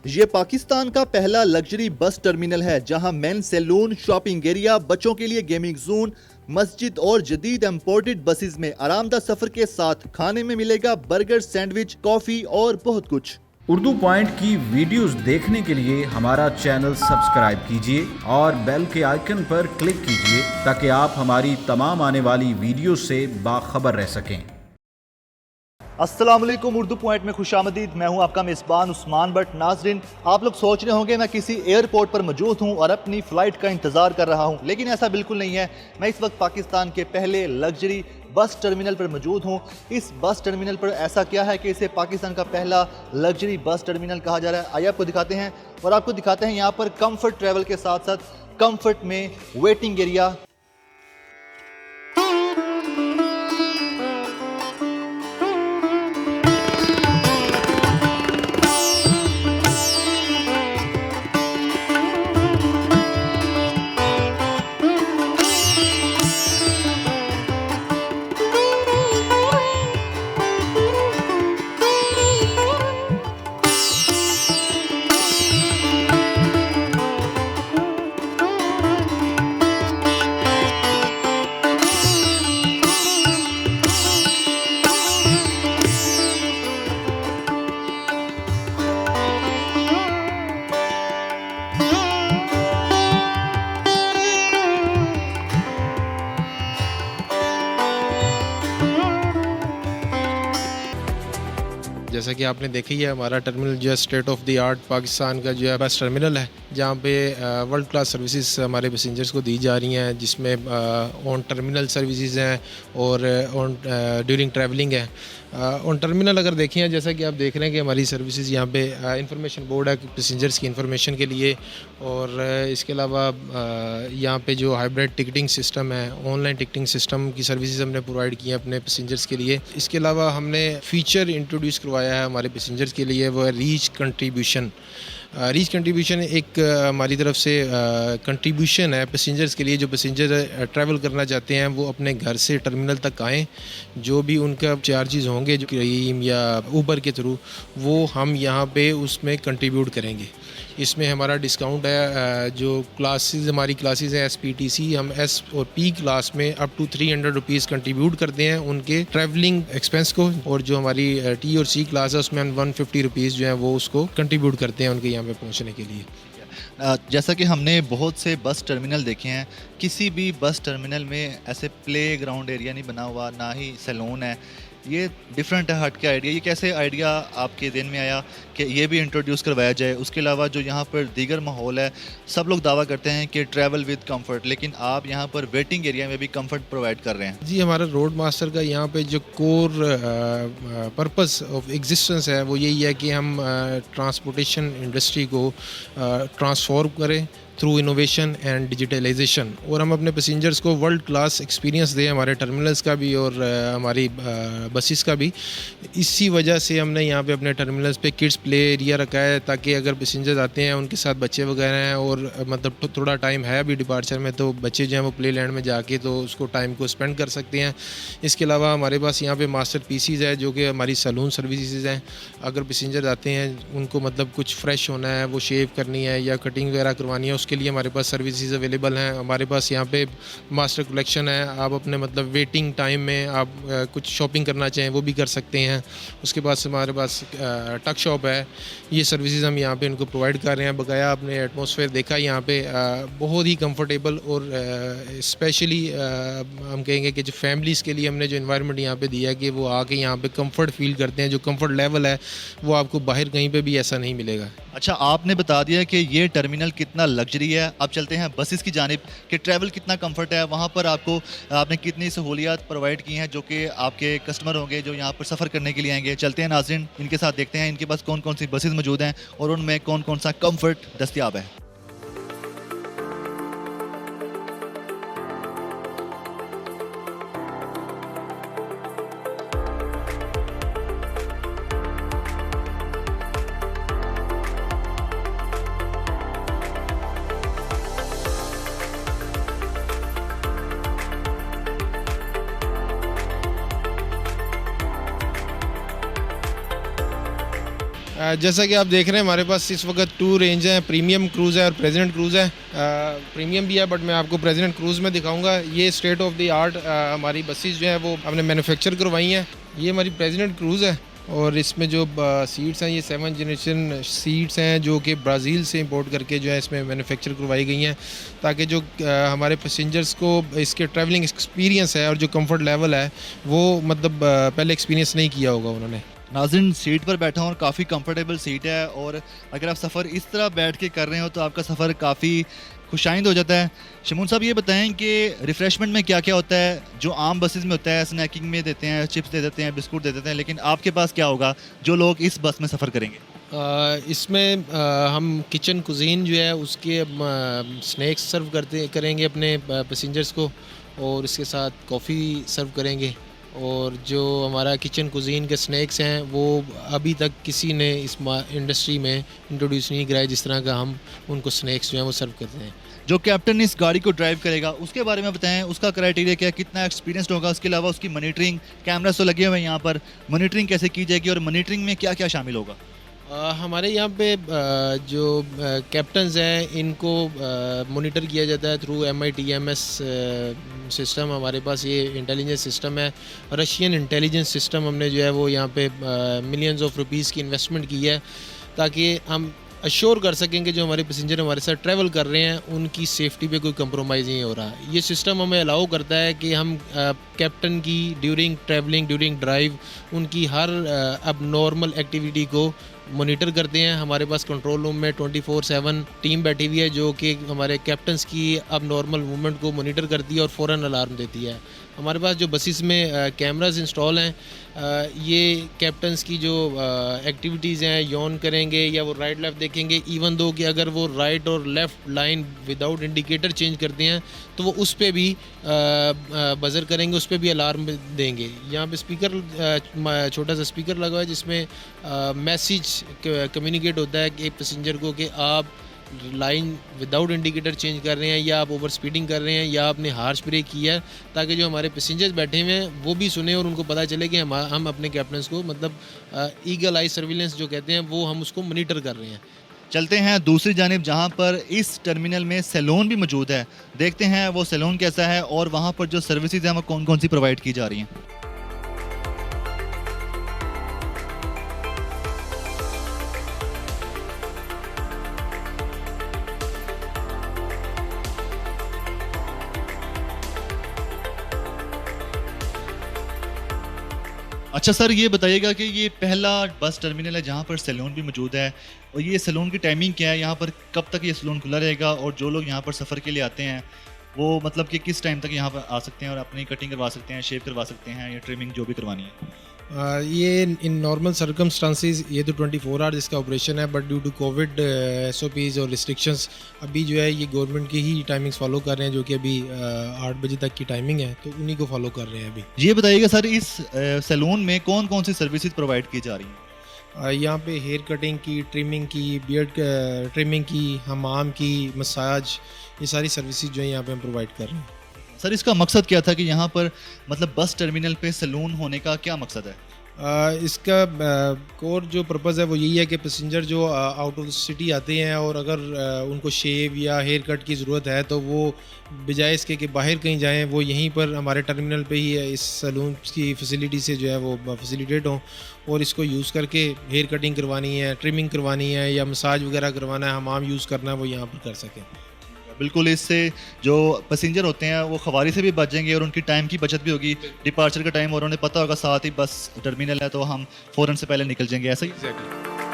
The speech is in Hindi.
ये पाकिस्तान का पहला लग्जरी बस टर्मिनल है जहां मेन सैलून, शॉपिंग एरिया, बच्चों के लिए गेमिंग जोन, मस्जिद और जदीद इंपोर्टेड बसेस में आरामदा सफर के साथ खाने में मिलेगा बर्गर, सैंडविच, कॉफी और बहुत कुछ। उर्दू पॉइंट की वीडियोस देखने के लिए हमारा चैनल सब्सक्राइब कीजिए और बेल के आइकन पर क्लिक कीजिए ताकि आप हमारी तमाम आने वाली वीडियो से बाखबर रह सकें। अस्सलाम वालेकुम, उर्दू पॉइंट में खुशामदीद। मैं हूं आपका मेज़बान उस्मान बट। नाज़रीन, आप लोग सोच रहे होंगे मैं किसी एयरपोर्ट पर मौजूद हूं और अपनी फ़्लाइट का इंतज़ार कर रहा हूं, लेकिन ऐसा बिल्कुल नहीं है। मैं इस वक्त पाकिस्तान के पहले लग्जरी बस टर्मिनल पर मौजूद हूं। इस बस टर्मिनल पर ऐसा क्या है कि इसे पाकिस्तान का पहला लग्जरी बस टर्मिनल कहा जा रहा है। आइए आपको दिखाते हैं और आपको दिखाते हैं यहाँ पर कम्फर्ट ट्रैवल के साथ साथ कम्फर्ट में वेटिंग एरिया। जैसा कि आपने देखी है, हमारा टर्मिनल जो है state of the art Pakistan का जो है बस टर्मिनल है, जहाँ पे वर्ल्ड क्लास सर्विसेज हमारे पैसेंजर्स को दी जा रही हैं, जिसमें ऑन टर्मिनल सर्विसेज हैं और ऑन ड्यूरिंग ट्रैवलिंग है। ऑन टर्मिनल अगर देखें, जैसा कि आप देख रहे हैं कि हमारी सर्विसेज यहाँ पे इंफॉर्मेशन बोर्ड है पैसेंजर्स की इंफॉर्मेशन के लिए, और इसके अलावा यहाँ पे जो हाइब्रिड टिकटिंग सिस्टम है, ऑनलाइन टिकटिंग सिस्टम की सर्विसेज हमने प्रोवाइड की है अपने पैसेंजर्स के लिए। इसके अलावा हमने फ़ीचर इंट्रोड्यूस करवाया है हमारे पैसेंजर्स के लिए, वो रीच कंट्रीब्यूशन। रीच कंट्रीब्यूशन एक हमारी तरफ से कंट्रीब्यूशन है पैसेंजर्स के लिए। जो पैसेंजर ट्रैवल करना चाहते हैं वो अपने घर से टर्मिनल तक आएँ, जो भी उनका चार्जेस होंगे जो क्रीम या ऊबर के थ्रू, वो हम यहाँ पे उसमें कंट्रीब्यूट करेंगे। इसमें हमारा डिस्काउंट है। जो क्लासेस हमारी क्लासेस हैं SPTC, हम S और P क्लास में अप टू 300 रुपीज़ कंट्रीब्यूट करते हैं उनके ट्रैवलिंग एक्सपेंस को, और जो हमारी T और C क्लास है उसमें हम 150 रुपीज़ जो है वो उसको कंट्रीब्यूट करते हैं उनके यहाँ पे पहुँचने के लिए। जैसा कि हमने बहुत से बस टर्मिनल देखे हैं, किसी भी बस टर्मिनल में ऐसे प्ले ग्राउंड एरिया नहीं बना हुआ, ना ही सैलून है। ये डिफरेंट है, हट के आइडिया। ये कैसे आइडिया आपके दिन में आया कि ये भी इंट्रोड्यूस करवाया जाए? उसके अलावा जो यहाँ पर दीगर माहौल है, सब लोग दावा करते हैं कि ट्रैवल विद कंफर्ट, लेकिन आप यहाँ पर वेटिंग एरिया में भी कंफर्ट प्रोवाइड कर रहे हैं। जी, हमारा रोड मास्टर का यहाँ पे जो कोर पर्पस ऑफ एग्जिस्टेंस है वो यही है कि हम ट्रांसपोर्टेशन इंडस्ट्री को ट्रांसफॉर्म करें थ्रू इनोवेशन एंड डिजिटलाइजेशन, और हम अपने पैसेंजर्स को वर्ल्ड क्लास एक्सपीरियंस दें, हमारे टर्मिनल्स का भी और हमारी बसेस का भी। इसी वजह से हमने यहाँ पे अपने टर्मिनल्स पे किड्स प्ले एरिया रखा है, ताकि अगर पैसेंजर्स आते हैं उनके साथ बच्चे वगैरह हैं और मतलब थोड़ा टाइम है अभी डिपार्चर में, तो बच्चे जो हैं वो प्ले लैंड में जाके तो उसको टाइम को स्पेंड कर सकते हैं। इसके अलावा हमारे पास यहाँ पे मास्टर पीसीज है जो कि हमारी सैलून सर्विसेज हैं। अगर पैसेंजर आते हैं उनको मतलब कुछ फ्रेश होना है, वो शेव करनी है या कटिंग वगैरह करवानी है, उसके लिए हमारे पास सर्विसेज अवेलेबल हैं। हमारे पास यहाँ पे मास्टर कलेक्शन है, आप अपने मतलब वेटिंग टाइम में आप कुछ शॉपिंग करना चाहें वो भी कर सकते हैं। उसके बाद हमारे पास टक शॉप है। ये सर्विसेज हम यहाँ पे इनको प्रोवाइड कर रहे हैं। बकाया आपने एटमॉस्फेयर देखा यहाँ पे, बहुत ही कंफर्टेबल, और स्पेशली हम कहेंगे कि जो फैमिलीज़ के लिए हमने जो इन्वायरमेंट यहाँ पे दिया है कि वो आके यहाँ पे कंफर्ट फील करते हैं। जो कंफर्ट लेवल है वो आपको बाहर कहीं पे भी ऐसा नहीं मिलेगा। अच्छा, आपने बता दिया कि ये टर्मिनल कितना लग्जरी है। अब चलते हैं बसेस की जानिब कि ट्रैवल कितना कंफर्ट है, वहाँ पर आपने कितनी सहूलियात प्रोवाइड की हैं जो कि आपके कस्टमर होंगे जो यहाँ पर सफ़र करने के लिए आएंगे। चलते हैं नाज़रीन, इनके साथ देखते हैं इनके पास कौन कौन सी बसेस मौजूद हैं और उनमें कौन कौन सा कंफर्ट दस्तियाब है। जैसा कि आप देख रहे हैं हमारे पास इस वक्त 2 रेंज हैं, प्रीमियम क्रूज़ है और प्रेसिडेंट क्रूज़ है। प्रीमियम भी है बट मैं आपको प्रेसिडेंट क्रूज़ में दिखाऊंगा। ये स्टेट ऑफ द आर्ट हमारी बसेस जो है वो हमने मैन्युफैक्चर करवाई हैं। ये हमारी प्रेसिडेंट क्रूज़ है और इसमें जो सीट्स हैं ये 7th जनरेशन सीट्स हैं जो कि ब्राज़ील से इंपोर्ट करके जो है इसमें मैन्युफैक्चर करवाई गई हैं, ताकि जो हमारे पैसेंजर्स को इसके ट्रैवलिंग एक्सपीरियंस है और जो कंफर्ट लेवल है वो मतलब पहले एक्सपीरियंस नहीं किया होगा उन्होंने। नाज़रीन, सीट पर बैठा हूँ और काफ़ी कंफर्टेबल सीट है, और अगर आप सफ़र इस तरह बैठ के कर रहे हो तो आपका सफ़र काफ़ी खुशाइंद हो जाता है। शमून साहब, ये बताएं कि रिफ़्रेशमेंट में क्या क्या होता है जो आम बसेस में होता है? स्नैकिंग में देते हैं, चिप्स दे देते हैं, बिस्कुट दे देते हैं, लेकिन आपके पास क्या होगा जो लोग इस बस में सफ़र करेंगे? इसमें हम किचन कुजीन जो है उसके स्नैक्स सर्व करेंगे अपने पैसेंजर्स को, और इसके साथ कॉफ़ी सर्व करेंगे। और जो हमारा किचन कुजीन के स्नैक्स हैं वो अभी तक किसी ने इस इंडस्ट्री में इंट्रोड्यूस नहीं कराया जिस तरह का हम उनको स्नैक्स जो हैं वो सर्व करते हैं। जो कैप्टन इस गाड़ी को ड्राइव करेगा उसके बारे में बताएं, उसका क्राइटेरिया क्या है, कितना एक्सपीरियंस्ड होगा, उसके अलावा उसकी मॉनिटरिंग, कैमरास तो लगे हुए हैं यहाँ पर, मॉनिटरिंग कैसे की जाएगी और मॉनिटरिंग में क्या क्या शामिल होगा? हमारे यहाँ पे जो कैप्टन्स हैं इनको मॉनिटर किया जाता है थ्रू MITMS सिस्टम। हमारे पास ये इंटेलिजेंस सिस्टम है, रशियन इंटेलिजेंस सिस्टम। हमने जो है वो यहाँ पे मिलियंस ऑफ रुपीस की इन्वेस्टमेंट की है ताकि हम अश्योर कर सकें कि जो हमारे पैसेंजर हमारे साथ ट्रैवल कर रहे हैं उनकी सेफ्टी पे कोई कंप्रोमाइज़ नहीं हो रहा। ये सिस्टम हमें अलाउ करता है कि हम कैप्टन की ड्यूरिंग ट्रैवलिंग, ड्यूरिंग ड्राइव उनकी हर अब नॉर्मल एक्टिविटी को मॉनिटर करते हैं। हमारे पास कंट्रोल रूम में 24/7 टीम बैठी हुई है जो कि हमारे कैप्टन्स की अब नॉर्मल मूवमेंट को मॉनिटर करती है और फ़ौरन अलार्म देती है। हमारे पास जो बसेस में कैमरास इंस्टॉल हैं, ये कैप्टन्स की जो एक्टिविटीज़ हैं, यॉन करेंगे या वो राइट लेफ़्ट देखेंगे, इवन दो कि अगर वो राइट और left line without indicator change करते हैं तो वो उस पर भी बज़र करेंगे, उस पर भी अलार्म देंगे। यहाँ पे स्पीकर, छोटा सा स्पीकर लगा हुआ है जिसमें मैसेज कम्युनिकेट होता है कि एक पैसेंजर को कि आप लाइन विदाउट इंडिकेटर चेंज कर रहे हैं या आप ओवर स्पीडिंग कर रहे हैं या आपने हार्श ब्रेक किया है, ताकि जो हमारे पैसेंजर्स बैठे हुए हैं वो भी सुने और उनको पता चले कि हम अपने कैप्टन्स को मतलब ईगल आई सर्विलेंस जो कहते हैं वो हम उसको मॉनिटर कर रहे हैं। चलते हैं दूसरी जानिब जहाँ पर इस टर्मिनल में सैलून भी मौजूद है, देखते हैं वो सैलून कैसा है और वहाँ पर जो सर्विसेज हैं वो कौन कौन सी प्रोवाइड की जा रही हैं। अच्छा सर, ये बताइएगा कि ये पहला बस टर्मिनल है जहाँ पर सैलून भी मौजूद है, और ये सैलून की टाइमिंग क्या है, यहाँ पर कब तक ये सैलून खुला रहेगा, और जो लोग यहाँ पर सफ़र के लिए आते हैं वो मतलब कि किस टाइम तक यहाँ पर आ सकते हैं और अपनी कटिंग करवा सकते हैं, शेव करवा सकते हैं या ट्रिमिंग जो भी करवानी है? ये इन नॉर्मल सर्कमस्टांसिस ये तो 24 आवर्स इसका ऑपरेशन है, but due to COVID SOPs और रिस्ट्रिक्शंस अभी जो है ये गवर्नमेंट की ही टाइमिंग्स फॉलो कर रहे हैं, जो कि अभी 8 बजे तक की टाइमिंग है, तो उन्हीं को फॉलो कर रहे हैं अभी। ये बताइएगा सर, इस सैलून में कौन कौन सी सर्विसेज प्रोवाइड की जा रही हैं? यहाँ पे हेयर कटिंग की, ट्रिमिंग की, बियर्ड ट्रिमिंग की, हमाम की, मसाज, ये सारी सर्विसेज जो है यहाँ पे हम प्रोवाइड कर रहे हैं। सर, इसका मकसद क्या था कि यहाँ पर मतलब बस टर्मिनल पे सैलून होने का क्या मकसद है? इसका कोर जो पर्पज़ है वो यही है कि पैसेंजर जो आउट ऑफ सिटी आते हैं और अगर उनको शेव या हेयर कट की ज़रूरत है तो वो बजाय इसके कि बाहर कहीं जाएं, वो यहीं पर हमारे टर्मिनल पे ही इस सैलून की फैसिलिटी से जो है वो फैसिलिटेट हों और इसको यूज़ करके हेयर कटिंग करवानी है, ट्रिमिंग करवानी है या मसाज वगैरह करवाना है, हमाम यूज़ करना है, वो यहाँ पर कर सकें। बिल्कुल, इससे जो पैसेंजर होते हैं वो खवारी से भी बचेंगे और उनकी टाइम की बचत भी होगी। डिपार्चर का टाइम और उन्हें पता होगा, साथ ही बस टर्मिनल है तो हम फ़ौरन से पहले निकल जाएंगे, ऐसा ही। एग्जैक्टली।